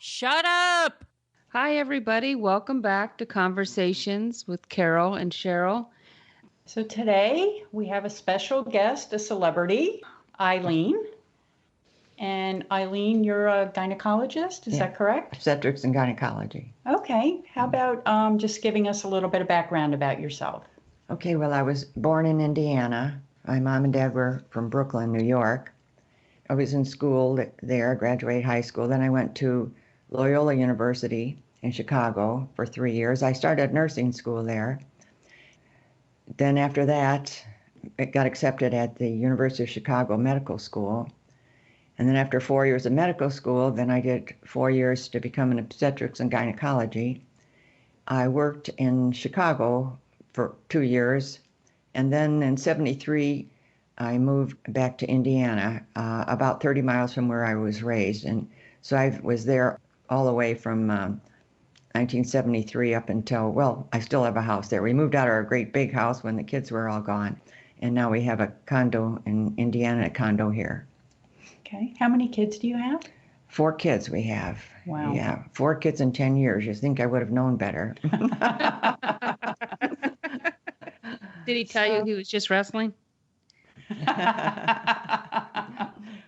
Shut up! Hi, everybody. Welcome back to Conversations with Carol and Cheryl. So today we have a special guest, a celebrity, Aileen. And Aileen, you're a gynecologist, is that correct? Obstetrics and gynecology. Okay. How about just giving us a little bit of background about yourself? Okay, well, I was born in Indiana. My mom and dad were from Brooklyn, New York. I was in school there, graduated high school. Then I went to Loyola University in Chicago for 3 years. I started nursing school there. Then after that, I got accepted at the University of Chicago Medical School. And then after 4 years of medical school, then I did 4 years to become an obstetrics and gynecology. I worked in Chicago for 2 years. And then in 1973, I moved back to Indiana, about 30 miles from where I was raised. And so I was there all the way from 1973 up until, well, I still have a house there. We moved out of our great big house when the kids were all gone. And now we have a condo in Indiana, a condo here. Okay. How many kids do you have? 4 kids we have. Wow. Yeah, 4 kids in 10 years. You think I would have known better. Did he tell you he was just wrestling?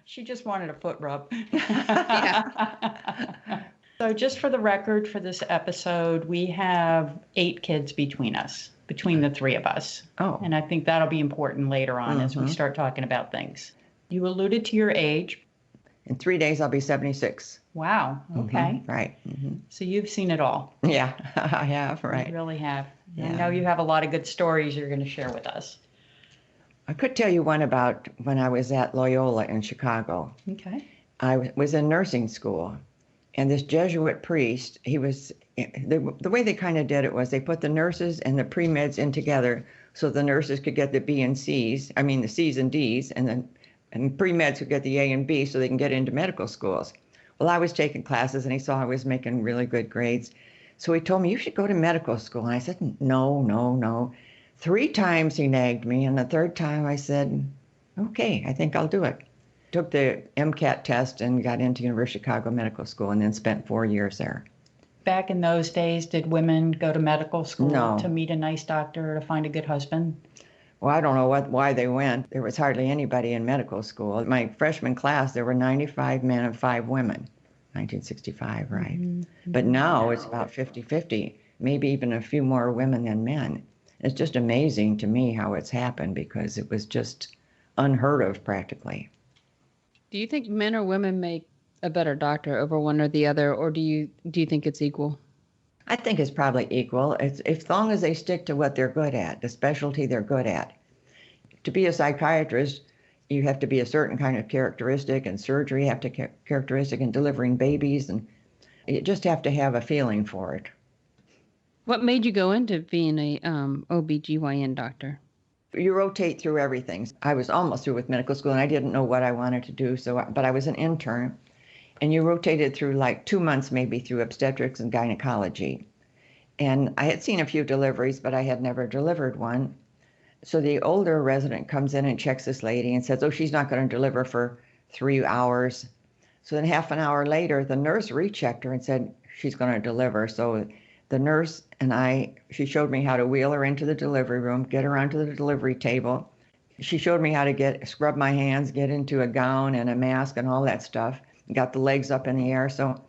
She just wanted a foot rub. Yeah. So just for the record, for this episode, we have 8 kids between us, between the 3 of us. Oh. And I think that'll be important later on as we start talking about things. You alluded to your age. In 3 days, I'll be 76. Wow. Okay. Right. So you've seen it all. Yeah, I have, right. You really have. I Yeah. know you have a lot of good stories you're going to share with us. I could tell you one about when I was at Loyola in Chicago. Okay. I was in nursing school, and this Jesuit priest, he was, the way they kind of did it was they put the nurses and the pre-meds in together so the nurses could get the B and C's, I mean the C's and D's, and pre-meds could get the A and B so they can get into medical schools. Well, I was taking classes, and he saw I was making really good grades. So he told me, you should go to medical school. And I said, no. 3 times he nagged me, and the 3rd time I said, okay, I think I'll do it. Took the MCAT test and got into University of Chicago Medical School, and then spent 4 years there. Back in those days, did women go to medical school No. to meet a nice doctor or to find a good husband? Well, I don't know why they went. There was hardly anybody in medical school. My freshman class, there were 95 men and 5 women, 1965, right? But now it's about 50-50, maybe even a few more women than men. It's just amazing to me how it's happened because it was just unheard of practically. Do you think men or women make a better doctor over one or the other, or do you think it's equal? I think it's probably equal. It's, as long as they stick to what they're good at, the specialty they're good at. To be a psychiatrist, you have to be a certain kind of characteristic, and surgery you have to characteristic, and delivering babies, and you just have to have a feeling for it. What made you go into being a OBGYN doctor? You rotate through everything. I was almost through with medical school, and I didn't know what I wanted to do, but I was an intern. And you rotated through like 2 months maybe through obstetrics and gynecology. And I had seen a few deliveries, but I had never delivered one. So the older resident comes in and checks this lady and says, oh, she's not going to deliver for 3 hours. So then half an hour later, the nurse rechecked her and said, she's going to deliver. So the nurse and she showed me how to wheel her into the delivery room, get her onto the delivery table. She showed me how to scrub my hands, get into a gown and a mask and all that stuff. Got the legs up in the air. So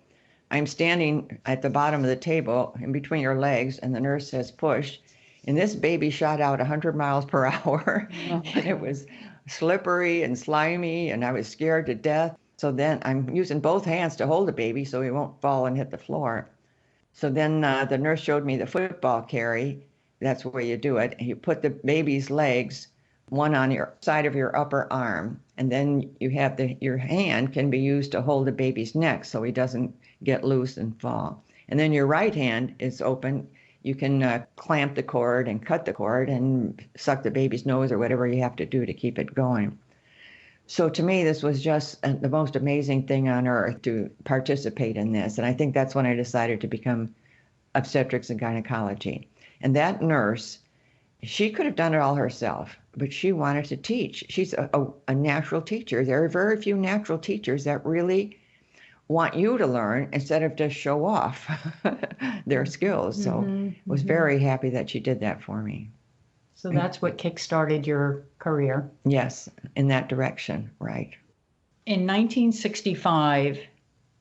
I'm standing at the bottom of the table in between her legs, and the nurse says, push. And this baby shot out 100 miles per hour. And it was slippery and slimy, and I was scared to death. So then I'm using both hands to hold the baby so he won't fall and hit the floor. So then the nurse showed me the football carry. That's where you do it. And you put the baby's legs, one on your side of your upper arm, and then you have your hand can be used to hold the baby's neck so he doesn't get loose and fall. And then your right hand is open. You can clamp the cord and cut the cord and suck the baby's nose or whatever you have to do to keep it going. So to me, this was just the most amazing thing on earth to participate in this. And I think that's when I decided to become obstetrics and gynecology. And that nurse, she could have done it all herself, but she wanted to teach. She's a natural teacher. There are very few natural teachers that really want you to learn instead of just show off their skills. So I was very happy that she did that for me. So that's what kickstarted your career. Yes, in that direction, right. In 1965,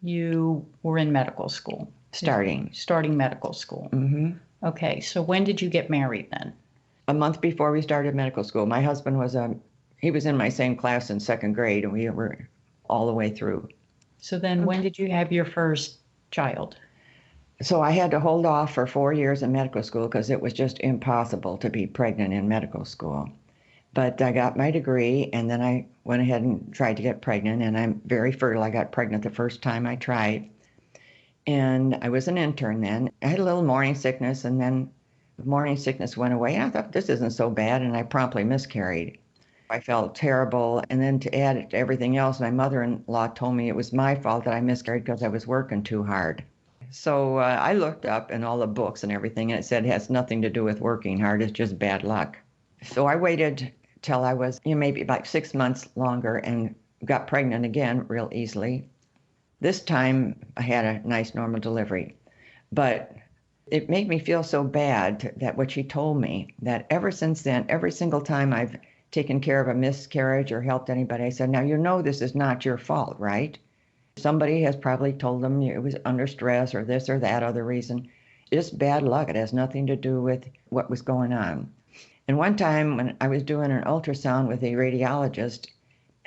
you were in medical school. Starting medical school. Mm-hmm. Okay, so when did you get married then? A month before we started medical school. My husband he was in my same class in second grade, and we were all the way through. So then when did you have your first child? So I had to hold off for 4 years in medical school because it was just impossible to be pregnant in medical school. But I got my degree, and then I went ahead and tried to get pregnant, and I'm very fertile. I got pregnant the first time I tried. And I was an intern then. I had a little morning sickness, and then the morning sickness went away. And I thought, this isn't so bad, and I promptly miscarried. I felt terrible. And then to add it to everything else, my mother-in-law told me it was my fault that I miscarried because I was working too hard. So I looked up in all the books and everything, and it said it has nothing to do with working hard. It's just bad luck. So I waited till I was maybe about 6 months longer and got pregnant again real easily. This time I had a nice normal delivery, but it made me feel so bad that what she told me, that ever since then, every single time I've taken care of a miscarriage or helped anybody, I said, now this is not your fault, right? Somebody has probably told them it was under stress or this or that other reason. It's bad luck. It has nothing to do with what was going on. And one time when I was doing an ultrasound with a radiologist,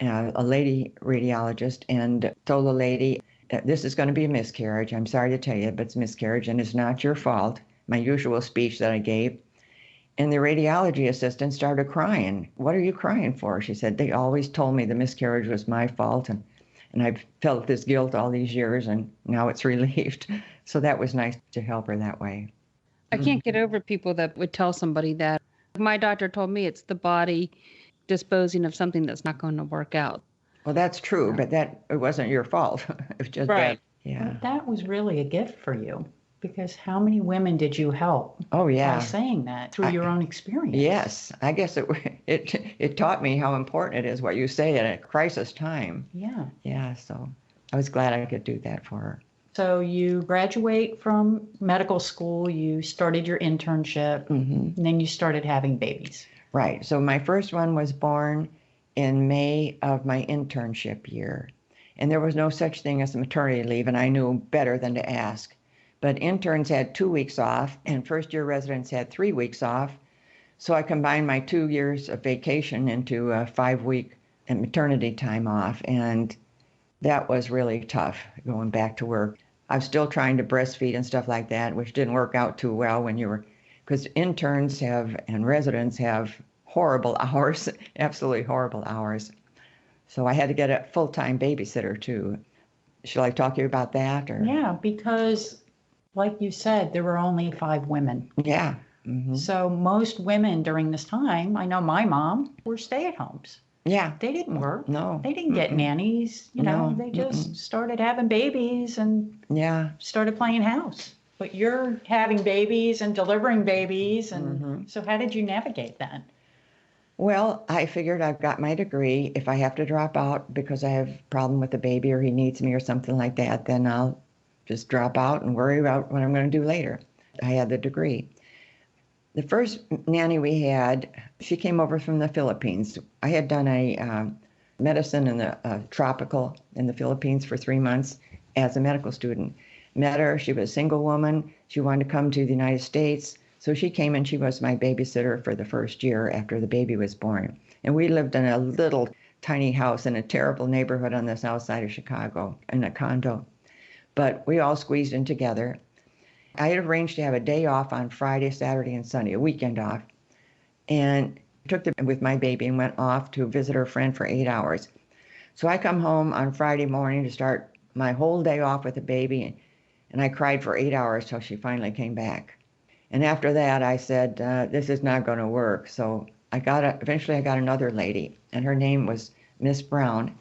a lady radiologist, and told the lady, this is going to be a miscarriage. I'm sorry to tell you, but it's a miscarriage and it's not your fault. My usual speech that I gave. And the radiology assistant started crying. What are you crying for? She said, they always told me the miscarriage was my fault. And I've felt this guilt all these years, and now it's relieved. So that was nice to help her that way. I can't get over people that would tell somebody that. My doctor told me it's the body disposing of something that's not going to work out. Well, that's true, but it wasn't your fault. It was just right. bad. Yeah. Well, that was really a gift for you, because how many women did you help? Oh, yeah. By saying that through your own experience? Yes, I guess it taught me how important it is what you say at a crisis time. Yeah. Yeah, so I was glad I could do that for her. So you graduate from medical school, you started your internship, and then you started having babies. Right. So my first one was born in May of my internship year. And there was no such thing as a maternity leave, and I knew better than to ask. But interns had 2 weeks off, and first-year residents had 3 weeks off. So I combined my 2 years of vacation into a 5-week maternity time off, and that was really tough, going back to work. I was still trying to breastfeed and stuff like that, which didn't work out too well because interns and residents have horrible hours, absolutely horrible hours. So I had to get a full-time babysitter too. Shall I talk to you about that? Or? Yeah, because like you said, there were only 5 women. Yeah. So most women during this time, I know my mom, were stay-at-homes. Yeah. They didn't work. No. They didn't get nannies. They just started having babies and started playing house. But you're having babies and delivering babies. And so how did you navigate that? Well, I figured I've got my degree. If I have to drop out because I have a problem with the baby or he needs me or something like that, then I'll just drop out and worry about what I'm going to do later. I had the degree. The first nanny we had, she came over from the Philippines. I had done a medicine in the tropical in the Philippines for 3 months as a medical student. Met her. She was a single woman. She wanted to come to the United States. So she came and she was my babysitter for the first year after the baby was born. And we lived in a little tiny house in a terrible neighborhood on the south side of Chicago in a condo. But we all squeezed in together. I had arranged to have a day off on Friday, Saturday, and Sunday, a weekend off, and took them with my baby and went off to visit her friend for 8 hours. So I come home on Friday morning to start my whole day off with the baby, and I cried for 8 hours till she finally came back. And after that, I said, this is not going to work. So eventually I got another lady, and her name was Miss Brown.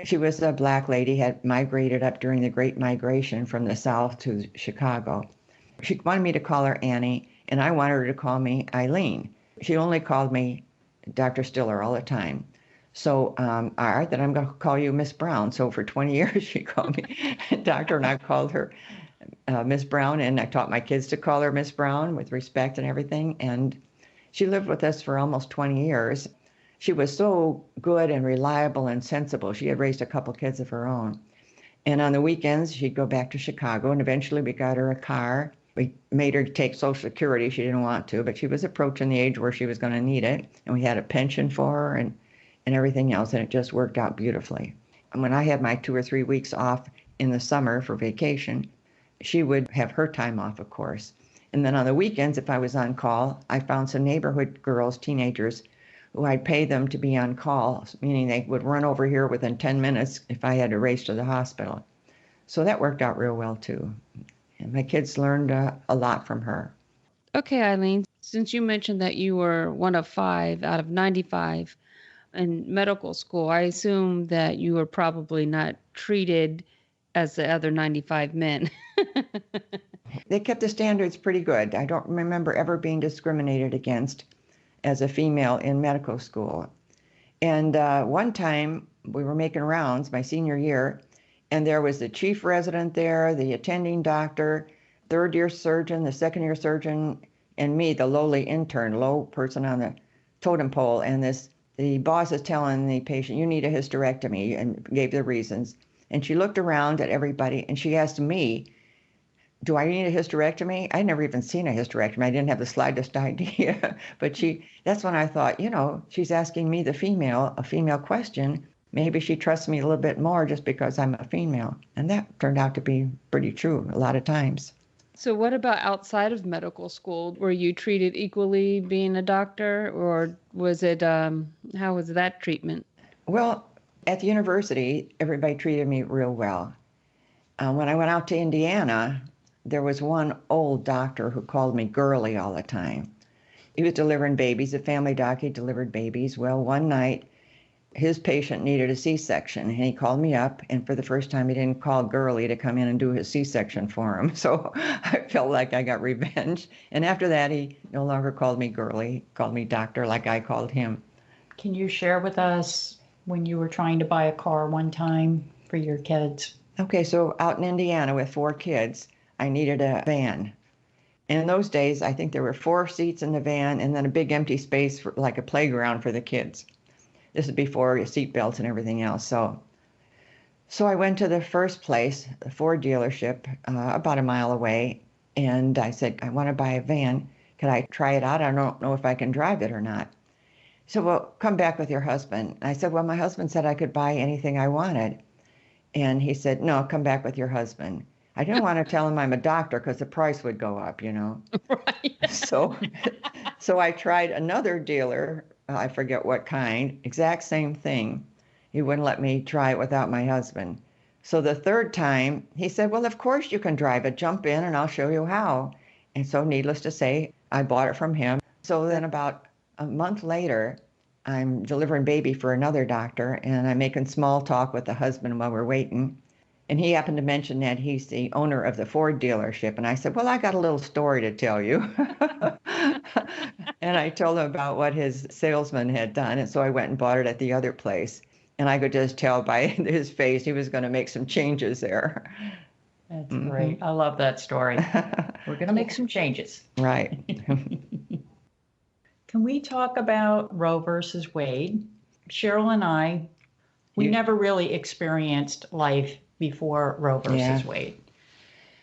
She was a black lady, had migrated up during the Great Migration from the South to Chicago. She wanted me to call her Annie, and I wanted her to call me Aileen. She only called me Dr. Stiller all the time. So, all right, then I'm going to call you Miss Brown. So for 20 years, she called me doctor, and I called her Miss Brown, and I taught my kids to call her Miss Brown with respect and everything. And she lived with us for almost 20 years. She was so good and reliable and sensible. She had raised a couple kids of her own. And on the weekends, she'd go back to Chicago, and eventually we got her a car. We made her take Social Security. She didn't want to, but she was approaching the age where she was going to need it. And we had a pension for her and everything else, and it just worked out beautifully. And when I had my 2 or 3 weeks off in the summer for vacation, she would have her time off, of course. And then on the weekends, if I was on call, I found some neighborhood girls, teenagers, who I'd pay them to be on call, meaning they would run over here within 10 minutes if I had to race to the hospital. So that worked out real well, too. And my kids learned a lot from her. Okay, Aileen, since you mentioned that you were one of 5 out of 95 in medical school, I assume that you were probably not treated as the other 95 men. They kept the standards pretty good. I don't remember ever being discriminated against as a female in medical school. And one time we were making rounds my senior year, and there was the chief resident there, the attending doctor, third-year surgeon, the second-year surgeon, and me, the lowly intern, low person on the totem pole. And the boss is telling the patient, you need a hysterectomy, and gave the reasons. And she looked around at everybody, and she asked me, do I need a hysterectomy? I'd never even seen a hysterectomy. I didn't have the slightest idea. But that's when I thought, she's asking me, a female question. Maybe she trusts me a little bit more just because I'm a female. And that turned out to be pretty true a lot of times. So what about outside of medical school? Were you treated equally being a doctor, or was it, how was that treatment? Well, at the university, everybody treated me real well. When I went out to Indiana, there was one old doctor who called me girly all the time. He was delivering babies, a family doc, he delivered babies. Well, one night, his patient needed a C-section, and he called me up, and for the first time, he didn't call girly to come in and do his C-section for him. So I felt like I got revenge. And after that, he no longer called me girly, he called me doctor like I called him. Can you share with us when you were trying to buy a car one time for your kids? Okay, so out in Indiana with 4 kids, I needed a van. And in those days, I think there were 4 seats in the van and then a big empty space for like a playground for the kids. This is before seat belts and everything else. So I went to the first place, the Ford dealership, about a mile away, and I said, I want to buy a van. Could I try it out? I don't know if I can drive it or not. So, well, come back with your husband. I said, well, my husband said I could buy anything I wanted. And he said, no, come back with your husband. I didn't want to tell him I'm a doctor because the price would go up, Right. So I tried another dealer, I forget what kind, exact same thing. He wouldn't let me try it without my husband. So the third time, he said, well, of course you can drive it. Jump in and I'll show you how. And so needless to say, I bought it from him. So then about a month later, I'm delivering baby for another doctor, and I'm making small talk with the husband while we're waiting. And he happened to mention that he's the owner of the Ford dealership. And I said, well, I got a little story to tell you. And I told him about what his salesman had done. And so I went and bought it at the other place. And I could just tell by his face he was going to make some changes there. That's great. I love that story. We're going to make some changes. Right. Can we talk about Roe versus Wade? Cheryl and I, we never really experienced life before Roe versus Wade.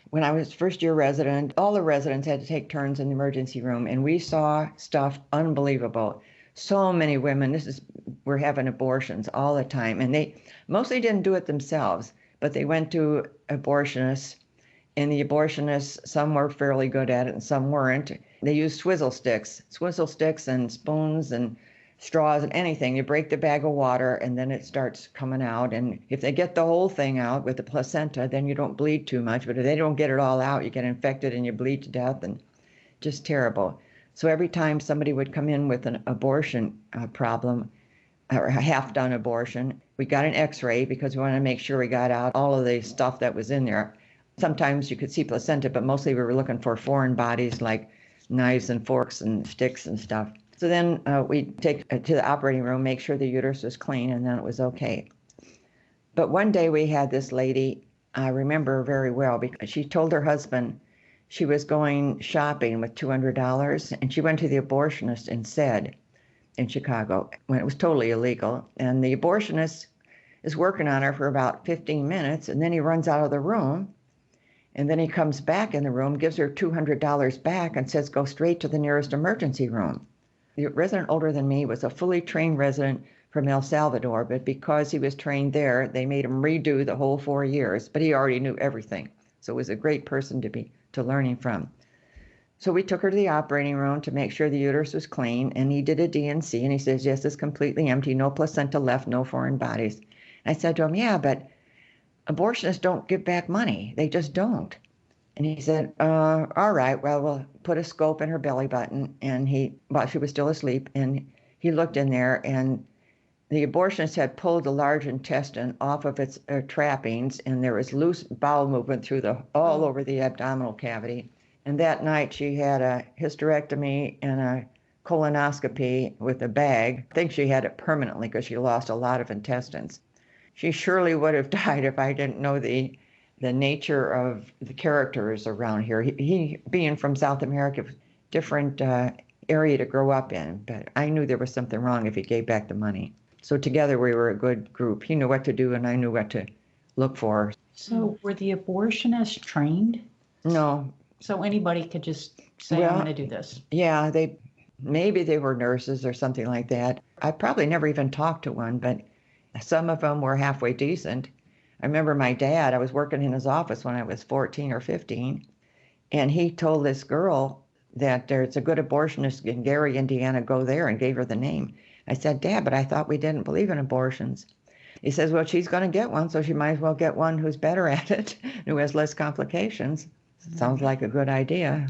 When I was first-year resident, all the residents had to take turns in the emergency room, and we saw stuff unbelievable. So many women were having abortions all the time, and they mostly didn't do it themselves, but they went to abortionists, and the abortionists, some were fairly good at it and some weren't. They used swizzle sticks and spoons and straws and anything. You break the bag of water and then it starts coming out. And if they get the whole thing out with the placenta, then you don't bleed too much. But if they don't get it all out, you get infected and you bleed to death, and just terrible. So every time somebody would come in with an abortion problem or a half-done abortion, we got an x-ray because we wanted to make sure we got out all of the stuff that was in there. Sometimes you could see placenta, but mostly we were looking for foreign bodies like knives and forks and sticks and stuff. So then we take it to the operating room, make sure the uterus was clean, and then it was okay. But one day we had this lady, I remember her very well, because she told her husband she was going shopping with $200, and she went to the abortionist instead in Chicago, when it was totally illegal. And the abortionist is working on her for about 15 minutes, and then he runs out of the room, and then he comes back in the room, gives her $200 back, and says, go straight to the nearest emergency room. The resident older than me was a fully trained resident from El Salvador, but because he was trained there, they made him redo the whole 4 years, but he already knew everything. So it was a great person to learning from. So we took her to the operating room to make sure the uterus was clean, and he did a D&C, and he says, yes, it's completely empty, no placenta left, no foreign bodies. And I said to him, yeah, but abortionists don't give back money. They just don't. And he said, all right, well, we'll put a scope in her belly button. And while she was still asleep, and he looked in there, and the abortionist had pulled the large intestine off of its trappings, and there was loose bowel movement all over the abdominal cavity. And that night she had a hysterectomy and a colonoscopy with a bag. I think she had it permanently because she lost a lot of intestines. She surely would have died if I didn't know the nature of the characters around here. He being from South America, different area to grow up in, but I knew there was something wrong if he gave back the money. So together we were a good group. He knew what to do and I knew what to look for. So were the abortionists trained? No. So anybody could just say, I'm going to do this? Yeah, maybe they were nurses or something like that. I probably never even talked to one, but some of them were halfway decent. I remember my dad, I was working in his office when I was 14 or 15, and he told this girl that there's a good abortionist in Gary, Indiana, go there, and gave her the name. I said, Dad, but I thought we didn't believe in abortions. He says, well, she's going to get one, so she might as well get one who's better at it, who has less complications. Sounds like a good idea.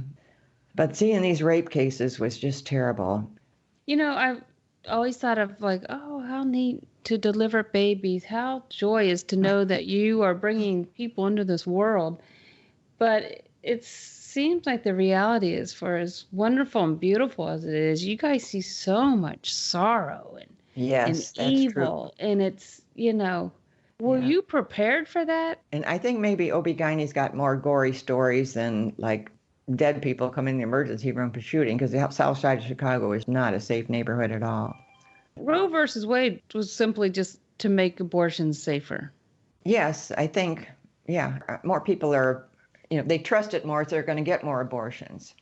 But seeing these rape cases was just terrible. You know, I've always thought of like, oh, how neat to deliver babies. How joyous to know that you are bringing people into this world. But it seems like the reality is, for as wonderful and beautiful as it is, you guys see so much sorrow and evil. True. And it's, were you prepared for that? And I think maybe OB-GYN's got more gory stories than like dead people come in the emergency room for shooting, because the south side of Chicago is not a safe neighborhood at all. Roe versus Wade was simply just to make abortions safer. Yes, I think, more people are, they trust it more, so they're going to get more abortions.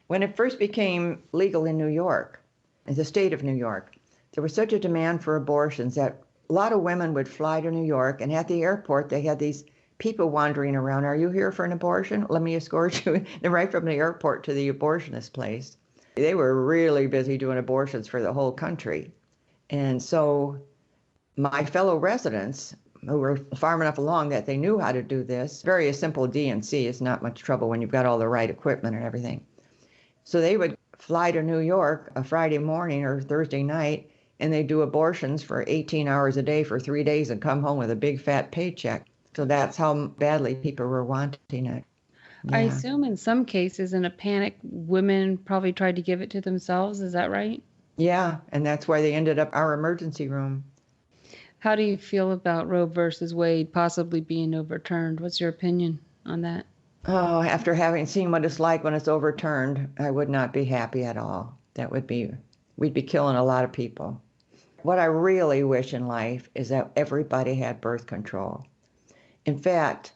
When it first became legal in New York, in the state of New York, there was such a demand for abortions that a lot of women would fly to New York, and at the airport they had these people wandering around. Are you here for an abortion? Let me escort you. And right from the airport to the abortionist place. They were really busy doing abortions for the whole country. And so my fellow residents, who were far enough along that they knew how to do this, very simple D&C, it's not much trouble when you've got all the right equipment and everything. So they would fly to New York a Friday morning or Thursday night, and they'd do abortions for 18 hours a day for 3 days and come home with a big fat paycheck. So that's how badly people were wanting it. Yeah. I assume in some cases, in a panic, women probably tried to give it to themselves. Is that right? Yeah, and that's why they ended up our emergency room. How do you feel about Roe versus Wade possibly being overturned? What's your opinion on that? Oh, after having seen what it's like when it's overturned, I would not be happy at all. We'd be killing a lot of people. What I really wish in life is that everybody had birth control. In fact,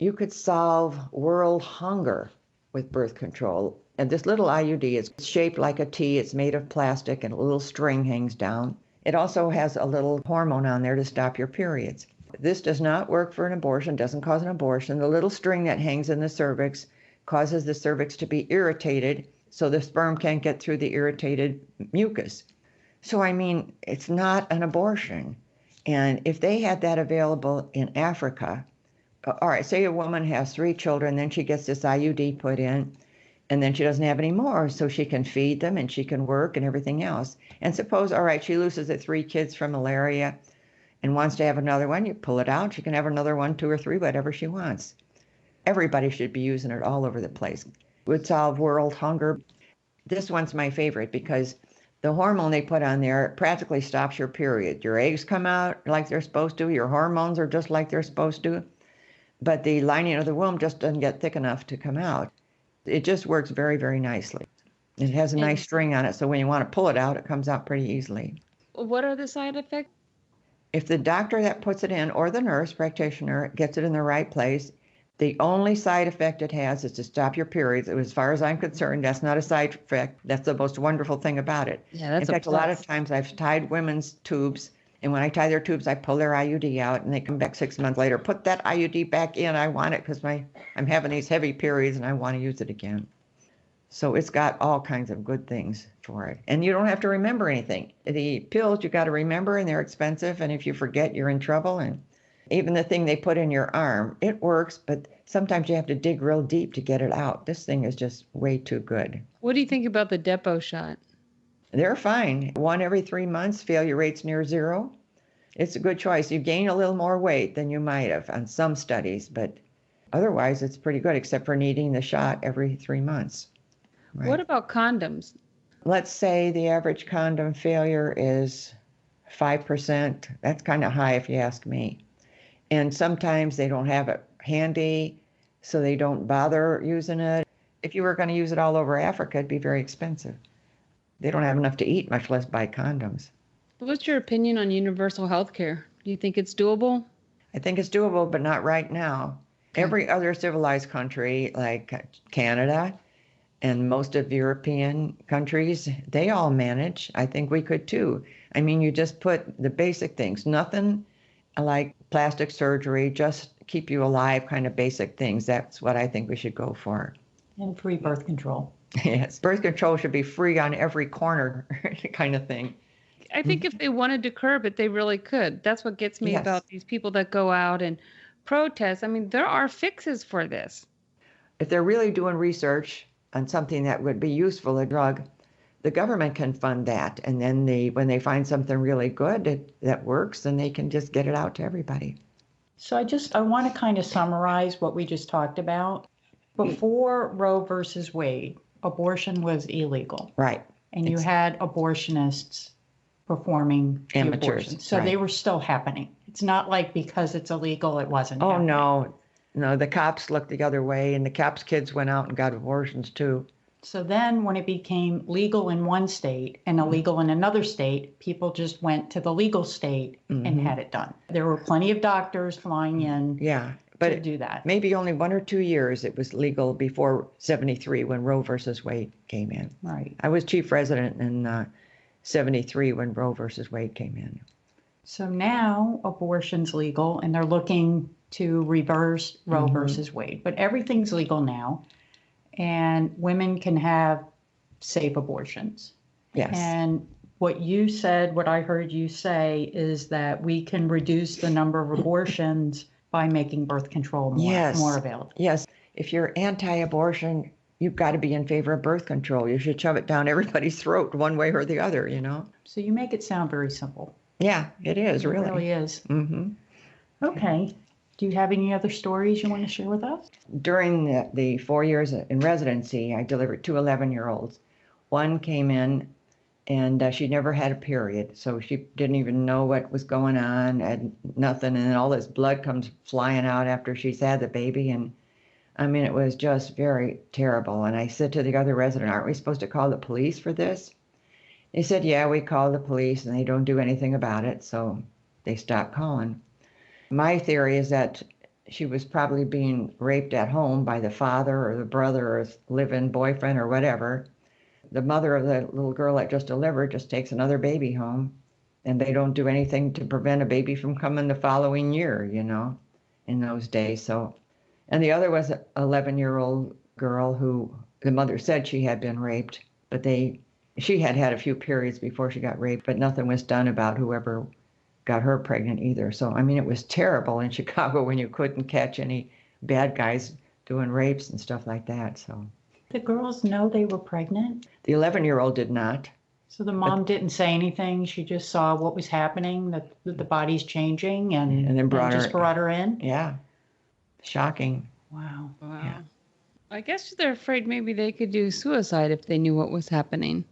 you could solve world hunger with birth control. And this little IUD is shaped like a T. It's made of plastic and a little string hangs down. It also has a little hormone on there to stop your periods. This does not work for an abortion, doesn't cause an abortion. The little string that hangs in the cervix causes the cervix to be irritated, so the sperm can't get through the irritated mucus. So, it's not an abortion. And if they had that available in Africa, all right, say a woman has 3 children, then she gets this IUD put in, and then she doesn't have any more, so she can feed them and she can work and everything else. And suppose, all right, she loses the 3 kids from malaria and wants to have another one, you pull it out, she can have another 1, 2, or 3, whatever she wants. Everybody should be using it all over the place. It would solve world hunger. This one's my favorite because The hormone they put on there practically stops your period. Your eggs come out like they're supposed to. Your hormones are just like they're supposed to. But the lining of the womb just doesn't get thick enough to come out. It just works very, very nicely. It has a nice string on it, so when you want to pull it out, it comes out pretty easily. What are the side effects? If the doctor that puts it in or the nurse practitioner gets it in the right place, the only side effect it has is to stop your periods. As far as I'm concerned, that's not a side effect. That's the most wonderful thing about it. Yeah, that's in fact, a lot of times I've tied women's tubes, and when I tie their tubes, I pull their IUD out, and they come back 6 months later. Put that IUD back in. I want it because I'm having these heavy periods, and I want to use it again. So it's got all kinds of good things for it. And you don't have to remember anything. The pills you got to remember, and they're expensive, and if you forget, you're in trouble. And even the thing they put in your arm, it works, but sometimes you have to dig real deep to get it out. This thing is just way too good. What do you think about the depot shot? They're fine. 1 every 3 months, failure rate's near 0. It's a good choice. You gain a little more weight than you might have on some studies, but otherwise it's pretty good, except for needing the shot every 3 months. Right. What about condoms? Let's say the average condom failure is 5%. That's kind of high if you ask me. And sometimes they don't have it handy, so they don't bother using it. If you were going to use it all over Africa, it'd be very expensive. They don't have enough to eat, much less buy condoms. What's your opinion on universal health care? Do you think it's doable? I think it's doable, but not right now. Okay. Every other civilized country, like Canada and most of European countries, they all manage. I think we could too. I mean, you just put the basic things, nothing like plastic surgery, just keep you alive kind of basic things. That's what I think we should go for. And free birth control. Yes, birth control should be free on every corner kind of thing. I think if they wanted to curb it, they really could. That's what gets me about these people that go out and protest. I mean, there are fixes for this. If they're really doing research on something that would be useful, a drug, the government can fund that. And then when they find something really good that works, then they can just get it out to everybody. So I want to kind of summarize what we just talked about. Before Roe versus Wade, abortion was illegal. Right. And you had abortionists performing amateurs. Abortions. So they were still happening. It's not like because it's illegal, it wasn't happening. No, the cops looked the other way, and the cops' kids went out and got abortions too. So then when it became legal in one state and illegal in another state, people just went to the legal state and had it done. There were plenty of doctors flying in to do that. Maybe only 1 or 2 years it was legal before 73 when Roe versus Wade came in. Right. I was chief resident in 73 when Roe versus Wade came in. So now abortion's legal, and they're looking to reverse Roe versus Wade. But everything's legal now, and women can have safe abortions. Yes. And what I heard you say is that we can reduce the number of abortions by making birth control more available. Yes. If you're anti-abortion, you've got to be in favor of birth control. You should shove it down everybody's throat one way or the other, So you make it sound very simple. Yeah, it is, really. It really is. Mm-hmm. Okay. Do you have any other stories you want to share with us? During the 4 years in residency, I delivered 2 11-year-olds. One came in, and she never had a period, so she didn't even know what was going on, had nothing, and then all this blood comes flying out after she's had the baby, and I mean, it was just very terrible. And I said to the other resident, aren't we supposed to call the police for this? They said, yeah, we call the police, and they don't do anything about it, so they stopped calling. My theory is that she was probably being raped at home by the father or the brother or live-in boyfriend or whatever. The mother of the little girl that just delivered just takes another baby home, and they don't do anything to prevent a baby from coming the following year, in those days. So, and the other was an 11-year-old girl who the mother said she had been raped, but she had had a few periods before she got raped, but nothing was done about whoever got her pregnant either. So, I mean, it was terrible in Chicago when you couldn't catch any bad guys doing rapes and stuff like that. So the girls know they were pregnant? The 11-year-old did not. So the mom didn't say anything. She just saw what was happening, that the body's changing, and then brought her in? Yeah. Shocking. Wow. Yeah. I guess they're afraid maybe they could do suicide if they knew what was happening.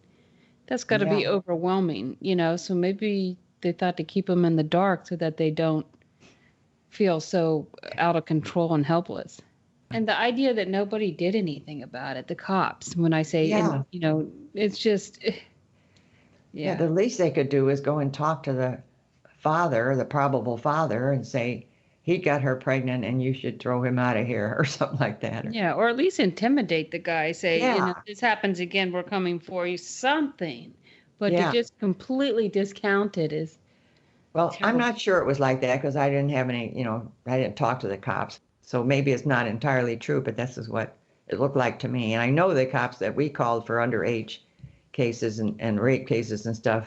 That's got to be overwhelming, so maybe they thought to keep them in the dark so that they don't feel so out of control and helpless. And the idea that nobody did anything about it, the cops, when I say, it's just, yeah, the least they could do is go and talk to the father, the probable father, and say, he got her pregnant and you should throw him out of here or something like that. Yeah, or at least intimidate the guy, say, if this happens again, we're coming for you, something. But to just completely discount it is Well, terrible. I'm not sure it was like that because I didn't have any, I didn't talk to the cops. So maybe it's not entirely true, but this is what it looked like to me. And I know the cops that we called for underage cases and rape cases and stuff,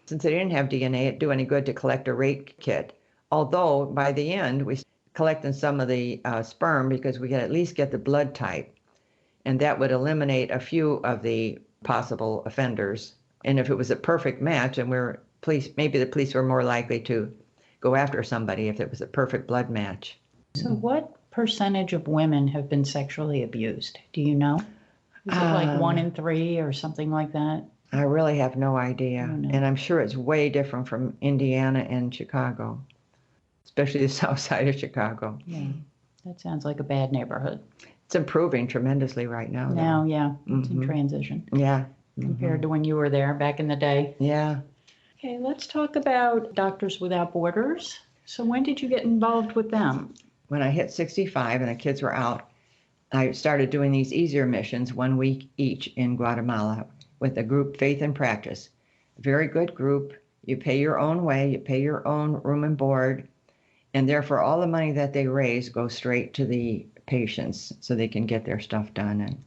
since they didn't have DNA, it'd do any good to collect a rape kit. Although by the end, we collected some of the sperm because we could at least get the blood type. And that would eliminate a few of the possible offenders. And if it was a perfect match, and maybe the police were more likely to go after somebody if it was a perfect blood match. So what percentage of women have been sexually abused? Do you know? Is it like 1 in 3 or something like that? I really have no idea. And I'm sure it's way different from Indiana and Chicago, especially the south side of Chicago. Yeah, that sounds like a bad neighborhood. It's improving tremendously right now. Now, it's in transition. Yeah. Compared to when you were there back in the day. Yeah. Okay, let's talk about Doctors Without Borders. So when did you get involved with them? When I hit 65 and the kids were out, I started doing these easier missions 1 week each in Guatemala with a group, Faith and Practice. Very good group. You pay your own way, you pay your own room and board, and therefore all the money that they raise goes straight to the patients so they can get their stuff done. And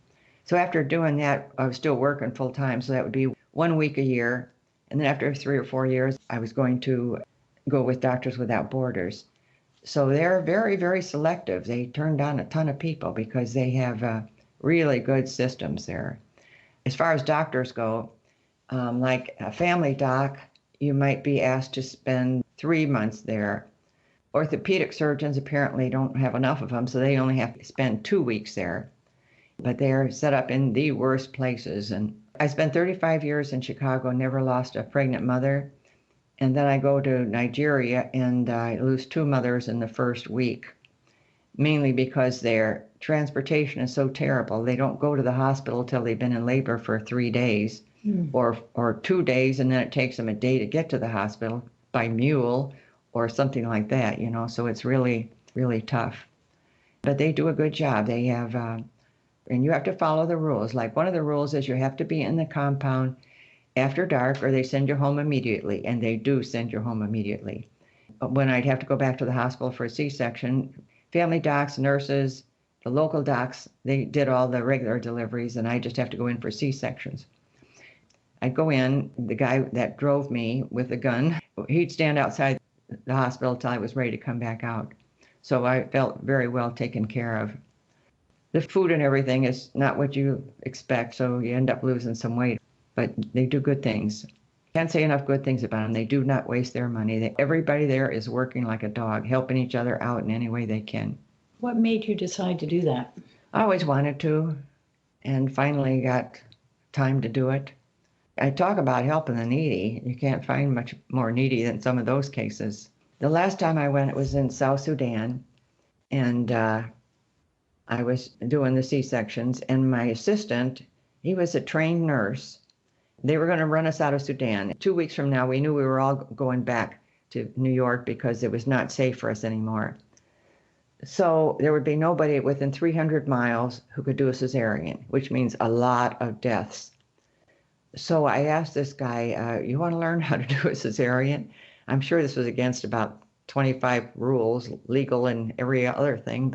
so after doing that, I was still working full time, so that would be 1 week a year. And then after 3 or 4 years, I was going to go with Doctors Without Borders. So they're very, very selective. They turn down a ton of people because they have really good systems there. As far as doctors go, like a family doc, you might be asked to spend 3 months there. Orthopedic surgeons apparently don't have enough of them, so they only have to spend 2 weeks there. But they're set up in the worst places. And I spent 35 years in Chicago, never lost a pregnant mother. And then I go to Nigeria and I lose 2 mothers in the first week, mainly because their transportation is so terrible. They don't go to the hospital till they've been in labor for 3 days or 2 days, and then it takes them a day to get to the hospital by mule or something like that, so it's really, really tough. But they do a good job. They have, and you have to follow the rules. Like one of the rules is you have to be in the compound after dark or they send you home immediately, and they do send you home immediately. When I'd have to go back to the hospital for a C-section, family docs, nurses, the local docs, they did all the regular deliveries, and I just have to go in for C-sections. I'd go in, the guy that drove me with a gun, he'd stand outside the hospital till I was ready to come back out. So I felt very well taken care of. The food and everything is not what you expect, so you end up losing some weight. But they do good things. Can't say enough good things about them. They do not waste their money. Everybody there is working like a dog, helping each other out in any way they can. What made you decide to do that? I always wanted to, and finally got time to do it. I talk about helping the needy. You can't find much more needy than some of those cases. The last time I went, it was in South Sudan, and I was doing the C-sections, and my assistant, he was a trained nurse. They were going to run us out of Sudan. 2 weeks from now, we knew we were all going back to New York because it was not safe for us anymore. So there would be nobody within 300 miles who could do a cesarean, which means a lot of deaths. So I asked this guy, you want to learn how to do a cesarean? I'm sure this was against about 25 rules, legal and every other thing,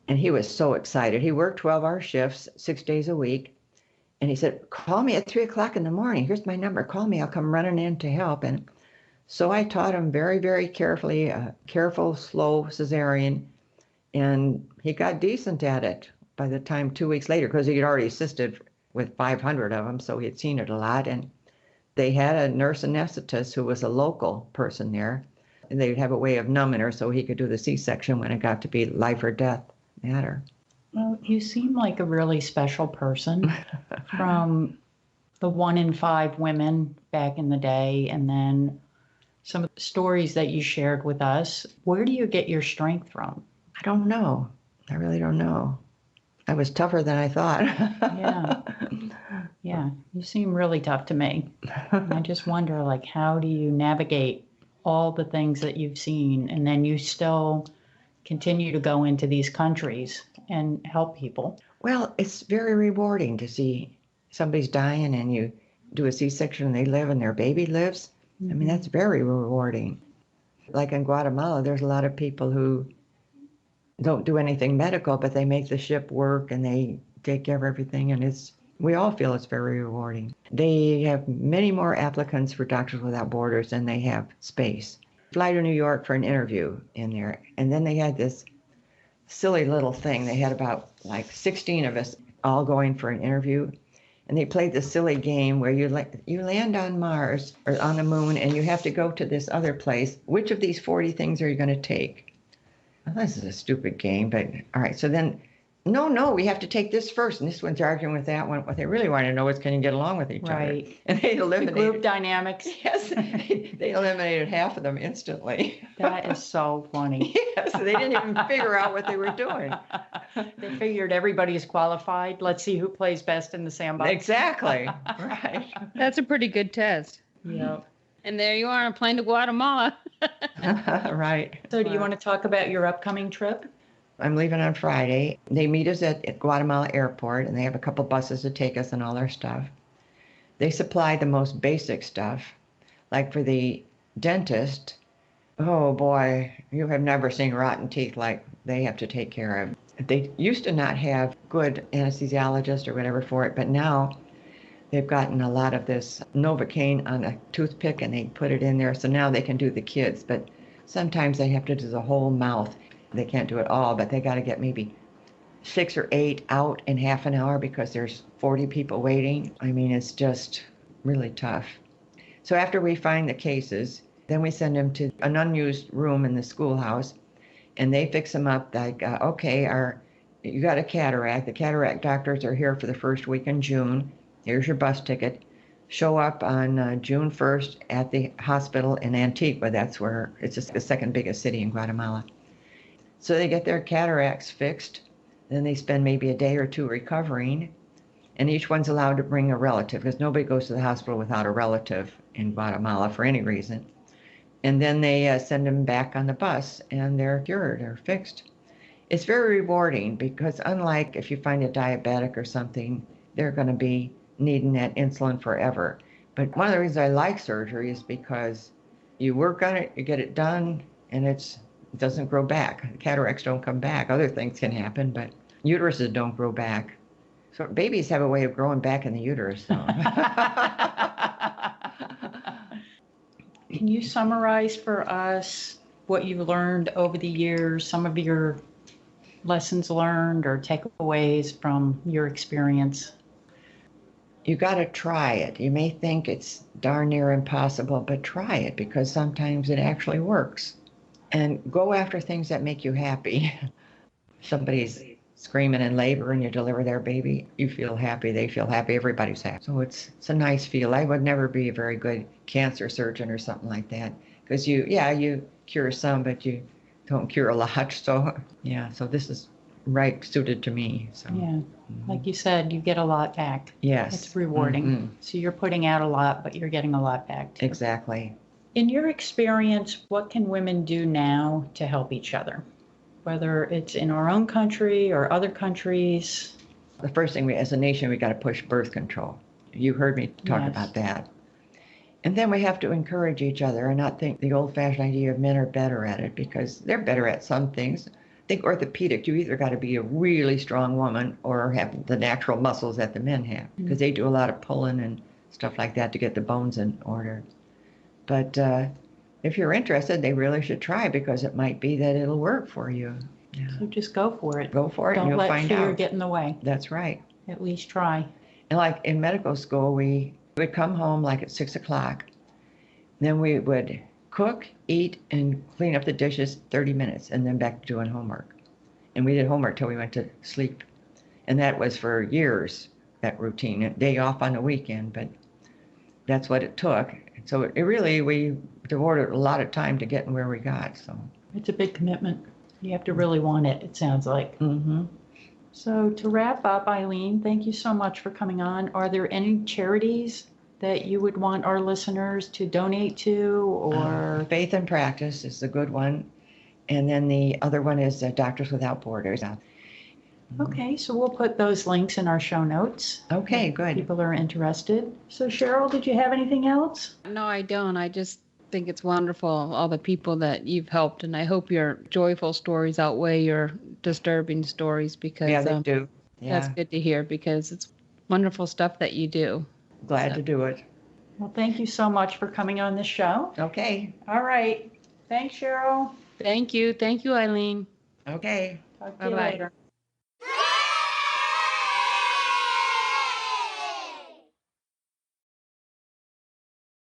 and he was so excited. He worked 12-hour shifts, 6 days a week. And he said, call me at 3 o'clock in the morning. Here's my number. Call me. I'll come running in to help. And so I taught him very, very carefully, careful, slow cesarean. And he got decent at it by the time 2 weeks later, because he had already assisted with 500 of them. So he had seen it a lot. And they had a nurse anesthetist who was a local person there. And they'd have a way of numbing her so he could do the C-section when it got to be life or death matter. Well, you seem like a really special person from the 1 in 5 women back in the day, and then some of the stories that you shared with us. Where do you get your strength from? I don't know. I really don't know. I was tougher than I thought. Yeah, you seem really tough to me. I just wonder, like, how do you navigate all the things that you've seen, and then you still continue to go into these countries and help people? Well, it's very rewarding to see somebody's dying and you do a C-section and they live and their baby lives. I mean, that's very rewarding. Like in Guatemala, there's a lot of people who don't do anything medical, but they make the ship work and they take care of everything, and we all feel it's very rewarding. They have many more applicants for Doctors Without Borders than they have space. Fly to New York for an interview in there, and then they had this silly little thing. They had about like 16 of us all going for an interview, and they played this silly game where you land on Mars or on the moon, and you have to go to this other place. Which of these 40 things are you going to take? Well, this is a stupid game, but all right. So then, no, we have to take this first. And this one's arguing with that one. What they really want to know is, can you get along with each other? And they eliminated the group dynamics. Yes, they eliminated half of them instantly. That is so funny. Yes, they didn't even figure out what they were doing. They figured everybody is qualified. Let's see who plays best in the sandbox. Exactly. Right. That's a pretty good test. Yeah. And there you are on a plane to Guatemala. Right. So do you want to talk about your upcoming trip? I'm leaving on Friday. They meet us at Guatemala Airport, and they have a couple buses to take us and all our stuff. They supply the most basic stuff. Like for the dentist, oh boy, you have never seen rotten teeth like they have to take care of. They used to not have good anesthesiologists or whatever for it, but now they've gotten a lot of this Novocaine on a toothpick and they put it in there, so now they can do the kids. But sometimes they have to do the whole mouth. They can't do it all, but they got to get maybe 6 or 8 out in half an hour because there's 40 people waiting. I mean, it's just really tough. So after we find the cases, then we send them to an unused room in the schoolhouse, and they fix them up like, okay, you got a cataract. The cataract doctors are here for the first week in June. Here's your bus ticket. Show up on June 1st at the hospital in Antigua. That's where it's the second biggest city in Guatemala. So they get their cataracts fixed. Then they spend maybe a day or two recovering. And each one's allowed to bring a relative because nobody goes to the hospital without a relative in Guatemala for any reason. And then they send them back on the bus and they're cured or fixed. It's very rewarding because unlike if you find a diabetic or something, they're going to be needing that insulin forever. But one of the reasons I like surgery is because you work on it, you get it done, and it doesn't grow back. Cataracts don't come back. Other things can happen, but uteruses don't grow back. So babies have a way of growing back in the uterus. So. Can you summarize for us what you've learned over the years, some of your lessons learned or takeaways from your experience? You got to try it. You may think it's darn near impossible, but try it because sometimes it actually works. And go after things that make you happy. Somebody's screaming in labor and you deliver their baby, you feel happy, they feel happy, everybody's happy. So it's a nice feel. I would never be a very good cancer surgeon or something like that because you cure some, but you don't cure a lot. So so this is right suited to me. So like you said, you get a lot back. Yes. It's rewarding. Mm-hmm. So you're putting out a lot, but you're getting a lot back too. Exactly. In your experience, what can women do now to help each other? Whether it's in our own country or other countries? The first thing, as a nation, we got to push birth control. You heard me talk about that. And then we have to encourage each other and not think the old-fashioned idea of men are better at it because they're better at some things. Think orthopedic, you either got to be a really strong woman or have the natural muscles that the men have because they do a lot of pulling and stuff like that to get the bones in order. But if you're interested, they really should try because it might be that it'll work for you. Yeah. So just go for it. Go for it and you'll find out. Don't let fear get in the way. That's right. At least try. And like in medical school, we would come home like at 6 o'clock. Then we would cook, eat, and clean up the dishes 30 minutes and then back to doing homework. And we did homework till we went to sleep. And that was for years. that routine, a day off on the weekend, but that's what it took. So we devoted a lot of time to getting where we got. So it's a big commitment. You have to really want it, it sounds like. Mm-hmm. So to wrap up, Aileen, thank you so much for coming on. Are there any charities that you would want our listeners to donate to, or? Faith and Practice is a good one. And then the other one is Doctors Without Borders. Okay, so we'll put those links in our show notes. Okay, good. People are interested. So Cheryl, did you have anything else? No, I don't. I just think it's wonderful, all the people that you've helped. And I hope your joyful stories outweigh your disturbing stories, because they do. Yeah. That's good to hear, because it's wonderful stuff that you do. Glad to do it. Well, thank you so much for coming on the show. Okay. All right. Thanks, Cheryl. Thank you. Thank you, Aileen. Okay. Talk to you later.